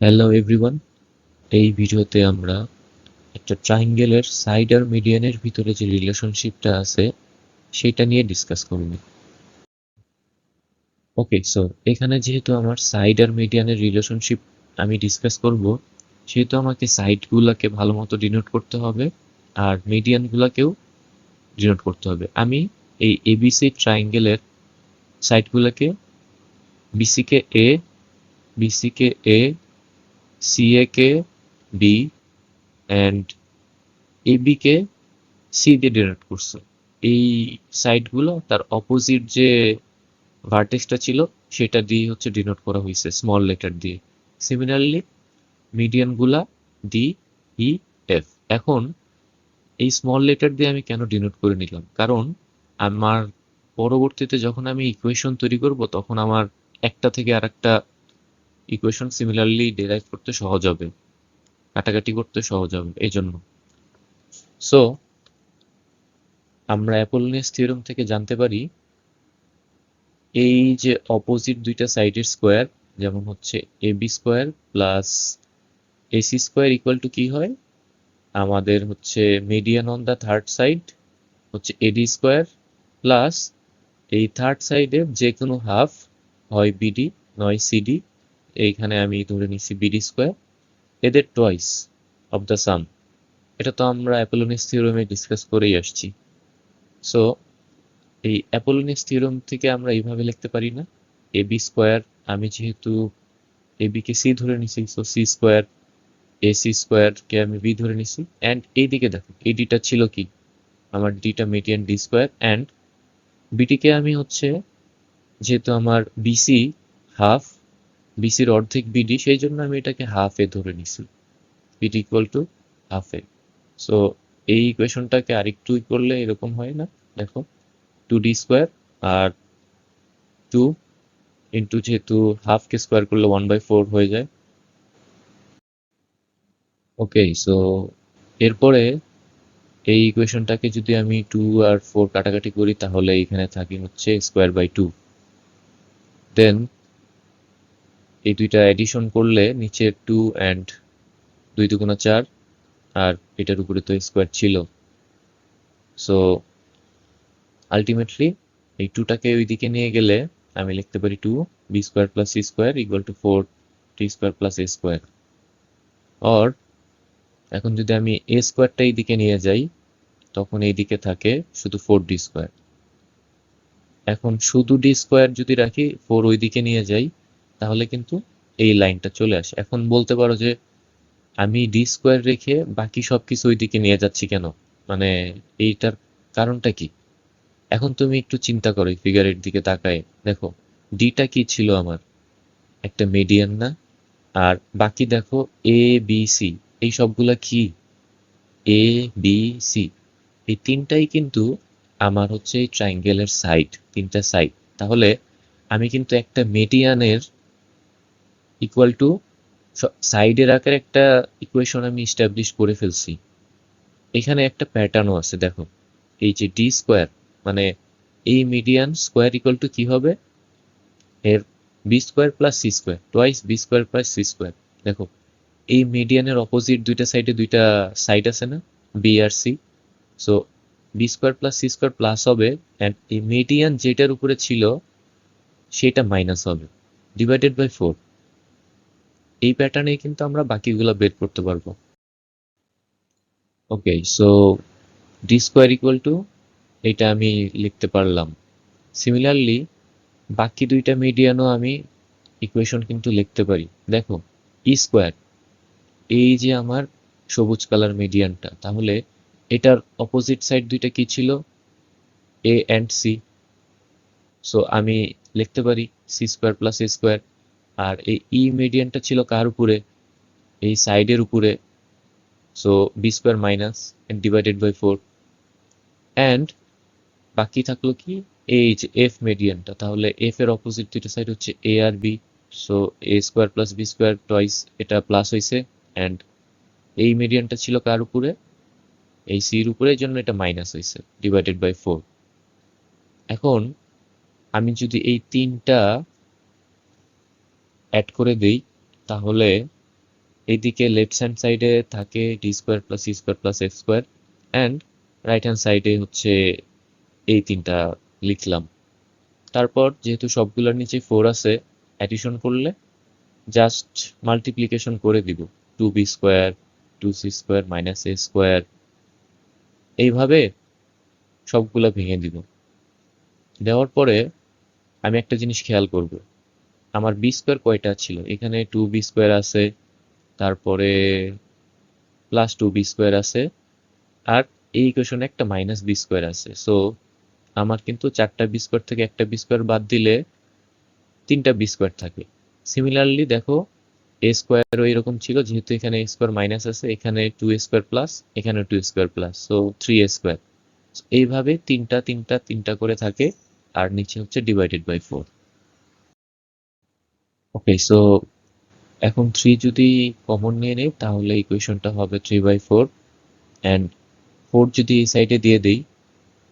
Hello everyone, এই ভিডিওতে আমরা একটা ট্রায়াঙ্গেলের সাইড আর মিডিয়ানের ভিতরে যে রিলেশনশিপটা আছে সেটা নিয়ে ডিসকাস করব। ওকে, সো এখানে যেহেতু আমার সাইড আর মিডিয়ানের রিলেশনশিপ আমি ডিসকাস করব, সেহেতু আমাকে সাইডগুলোকে ভালো মতো ডিনোট করতে হবে আর মিডিয়ানগুলোকেও ডিনোট করতে হবে। আমি এই এবিসি ট্রায়াঙ্গেলের সাইডগুলোকে বিসিকে এ, বিসিকে এ, সিএ কে বি অ্যান্ড এবি কে সি দিয়ে ডিনোট করছে। এই সাইডগুলো তার অপোজিট যে ভার্টেক্সটা ছিল সেটা দিয়ে হচ্ছে ডিনোট করা হয়েছে স্মল লেটার দিয়ে। সিমিলারলি মিডিয়ানগুলা ডি, ই, এফ। এখন এই স্মল লেটার দিয়ে আমি কেন ডিনোট করে নিলাম, কারণ আমার পরবর্তীতে যখন আমি ইকুয়েশন তৈরি করব তখন আমার একটা থেকে আর একটা ইকুয়েশন সিমিলারলি ডেরাইভ করতে সহজ হবে, কাটাকাটি করতে সহজ হবে এই জন্য। সো আমরা অ্যাপোলোনিয়াস থিওরেম থেকে জানতে পারি এই যে অপোজিট দুইটা সাইডের স্কোয়ার, যেমন হচ্ছে A B square plus AC square equal to কি হয়, আমাদের হচ্ছে median on the third side হচ্ছে এডি স্কোয়ার প্লাস এই থার্ড সাইডের যে কোনো হাফ, হয় বিডি নয় সিডি, এইখানে আমি ধরে নিচ্ছি বিডি স্কোয়ার, এদের টয়েস অফ দ্য সাম। এটা তো আমরা অ্যাপোলোনিয়াস থিওরেমে ডিসকাস করেই আসছি। সো এই অ্যাপোলোনিয়াস থিওরেম থেকে আমরা এইভাবে লিখতে পারি না, এ বি স্কোয়ার, আমি যেহেতু এ বি কে সি ধরে নিছি so C square, A C square কে আমি বি ধরে নিছি, অ্যান্ড এইদিকে দেখো এই ডিটা ছিল কি, আমার ডিটা মিডিয়ান ডি স্কোয়ার, অ্যান্ড বিটিকে আমি হচ্ছে যেহেতু আমার বিসি হাফ, বিসির অর্ধেক বিডি, সেই জন্য আমি এটাকে হাফ এ ধরে নিছি, BD equal to half A. So এই ইকুয়েশনটাকে আরেকটু করলে এরকম হয় না, দেখো টু ডি স্কোয়ার আর টু ইন্টু যেহেতু হাফকে স্কোয়ার করলে 1/4 হয়ে যায়। ওকে, সো এরপরে এই ইকুয়েশনটাকে যদি আমি 2 আর 4 কাটাকাটি করি তাহলে এখানে থাকে হচ্ছে স্কোয়ার বাই 2। দেন এই দুইটা এডিশন করলে নিচে 2 অ্যান্ড 2 দুগুণা 4, আর এটার উপরে তো স্কোয়ার ছিল। সো আলটিমেটলি এই 2টাকে ওইদিকে নিয়ে গেলে আমি লিখতে পারি 2 B square plus C square equal to 4 T square plus A square. Or এখন যদি আমি এ স্কোয়ারটা এইদিকে নিয়ে যাই তখন এইদিকে থাকে শুধু 4d স্কোয়ার। এখন শুধু ডি স্কোয়ার যদি রাখি 4 ওইদিকে নিয়ে যাই তাহলে কিন্তু এই লাইনটা চলে আসে। এখন বলতে পারো যে আমি ডি স্কোয়ার রেখে বাকি সবকিছু ওইদিকে নিয়ে যাচ্ছি কেন, মানে এইটার কারণটা কি? এখন তুমি একটু চিন্তা করো, ফিগারের দিকে তাকায় দেখো ডিটা কি ছিল আমার, একটা মিডিয়ান না? আর বাকি দেখো এ বি সি, এই সবগুলা কি, এ বি সি, এই তিনটাই কিন্তু আমার হচ্ছে এই ট্রায়াঙ্গেলের সাইড, তিনটা সাইড। তাহলে আমি কিন্তু একটা মিডিয়ানের ইকুয়াল টু সাইডের আকার একটা ইকুয়েশন আমি এস্টাবলিশ করে ফেলছি। এখানে একটা প্যাটার্নও আছে দেখো, এই যে ডি স্কোয়ার মানে এই মিডিয়ান স্কোয়ার ইকুয়াল টু কি হবে, এর B square plus C square, twice B square plus C square. দেখো এই মিডিয়ানের অপোজিট দুইটা সাইডে দুইটা সাইড আছে না, বি আর C. So B square plus C square plus হবে, অ্যান্ড এই মিডিয়ান যেটার উপরে ছিল সেটা মাইনাস হবে ডিভাইডেড বাই 4। এই প্যাটার্নে কিন্তু আমরা বাকিগুলো বের করতে পারবো। Okay, so D square equal to এটা আমি লিখতে পারলাম। সিমিলারলি বাকি দুইটা মিডিয়ানও আমি ইকুয়েশন কিন্তু লিখতে পারি। দেখো ই স্কোয়ার, এই যে আমার সবুজ কালার মিডিয়ানটা, তাহলে এটার অপোজিট সাইড দুইটা কি ছিল, এ অ্যান্ড সি। সো আমি লিখতে পারি C square plus A square. আর এই ই মিডিয়ানটা ছিল কার উপরে, এই সাইডের উপরে। So B square minus divided by 4, and বাকি থাকলো কি, এই যে এফ মিডিয়ানটা, তাহলে এফ এর অপোজিট দুইটা সাইড হচ্ছে এ আর B. So A square plus B square twice, এটা প্লাস হয়েছে, অ্যান্ড এই মিডিয়ানটা ছিল কার উপরে, এই সির উপরে, এই জন্য এটা মাইনাস হয়েছে ডিভাইডেড বাই 4। এখন আমি যদি এই তিনটা অ্যাড করে দেই তাহলে এইদিকে লেফট হ্যান্ড সাইডে থাকে D square plus C square plus F square and right hand সাইডে হচ্ছে এই তিনটা লিখলাম। তারপর যেহেতু সবগুলোর নিচে 4 আছে, অ্যাডিশন করলে জাস্ট মাল্টিপ্লিকেশন করে দিব, 2b square 2c square minus a square, এইভাবে সবগুলা ভেঙে দিব। দেওয়ার পরে আমি একটা জিনিস খেয়াল করব, আমার বি স্কোয়ার কয়টা ছিল, এখানে 2b স্কোয়ার আছে, তারপরে প্লাস 2b স্কোয়ার আছে, আর এই ইকুয়েশনে একটা মাইনাস বি স্কোয়ার আছে। সো আমার কিন্তু 4টা বি স্কোয়ার থেকে একটা বি স্কোয়ার বাদ দিলে 3টা বি স্কোয়ার থাকে। সিমিলারলি দেখো এ স্কোয়ারও এরকম ছিল, যেহেতু এখানে এ স্কোয়ার মাইনাস আছে, এখানে 2a স্কোয়ার প্লাস, এখানে 2a square plus, so 3a square. এইভাবে তিনটা তিনটা তিনটা করে থাকে, আর নিচে হচ্ছে ডিভাইডেড বাই 4। ওকে, সো এখন 3 যদি কমন নিয়ে নেই তাহলে ইকুয়েশনটা হবে 3/4, অ্যান্ড 4 যদি এই সাইডে দিয়ে দেই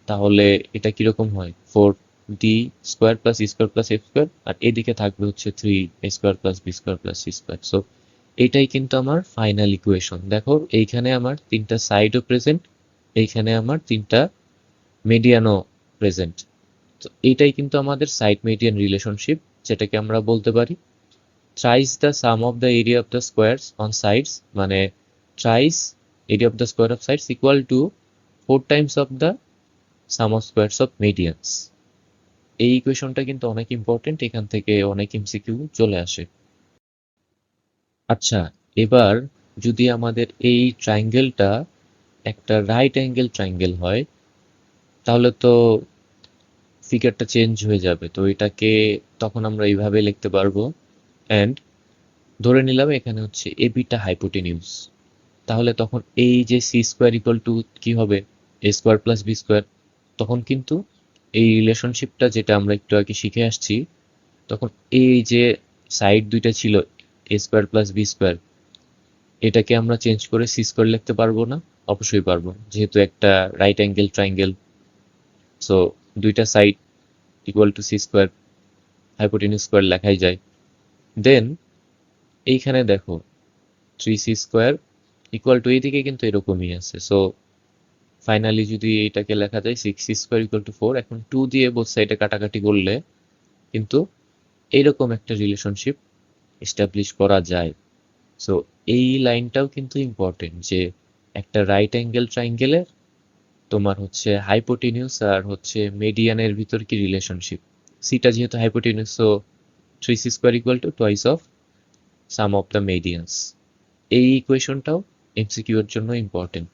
তাহলে এটা কিরকম হয়, 4d square plus E square plus F square, আর এদিকে থাকবে হচ্ছে 3a square plus B square plus C square. So এটাই কিন্তু আমার ফাইনাল ইকুয়েশন। দেখো এইখানে আমার তিনটা সাইডও প্রেজেন্ট, এইখানে আমার তিনটা মিডিয়ানও প্রেজেন্ট। তো এইটাই কিন্তু আমাদের সাইড মিডিয়ান রিলেশনশিপ, যেটাকে আমরা বলতে পারি thrice the sum of the area of the squares on sides, মানে thrice area of the square of sides equal to 4 times of the sum of squares of medians. এই ইকুয়েশনটা কিন্তু অনেক important, এখান থেকে অনেক এমসিকিউ চলে আসে। আচ্ছা, এবার যদি আমাদের এই ট্রায়াঙ্গেলটা একটা রাইট অ্যাঙ্গেল ট্রায়াঙ্গেল হয় তাহলে তো ফিগারটা চেঞ্জ হয়ে যাবে। তো এটাকে তখন আমরা এইভাবে লিখতে পারবো, অ্যান্ড ধরে নিলাম এখানে হচ্ছে এবিটা হাইপোটেনিউস, তাহলে তখন এই যে সি স্কোয়ার ইকুয়াল টু কি হবে, এ স্কোয়ার প্লাস বি স্কোয়ার। তখন কিন্তু এই রিলেশনশিপটা যেটা আমরা একটু আগে শিখে আসছি, তখন এই যে সাইড দুইটা ছিল এ স্কোয়ার প্লাস বি স্কোয়ার, এটাকে আমরা চেঞ্জ করে সি স্কোয়ার লিখতে পারবো না? অবশ্যই পারবো, যেহেতু একটা রাইট অ্যাঙ্গেল ট্রায়াঙ্গেল। সো দুইটা side equal to C square, hypotenuse square লেখাই যায়। দেন এইখানে দেখো 3c স্কোয়ার ইকুয়াল টু, এইদিকে কিন্তু এরকমই আছে। সো ফাইনালি যদি এটাকে লেখা যায় 6c স্কোয়ার ইকুয়াল টু 4। এখন 2 দিয়ে বোথ সাইডে কাটাকাটি করলে কিন্তু এইরকম একটা রিলেশনশিপ এস্টাবলিশ করা যায়। সো এই লাইনটাও কিন্তু ইম্পর্টেন্ট, যে একটা রাইট অ্যাঙ্গেল ট্রায়াঙ্গেলের তোমার হচ্ছে হাইপোটেনিউস আর হচ্ছে মিডিয়ানের ভিতর কি রিলেশনশিপ। সিটা যেহেতু hypotenuse, so 3c square equal to twice of sum of the medians. এই ইকুয়েশনটাও এমসিকিউ এর জন্য ইম্পর্টেন্ট।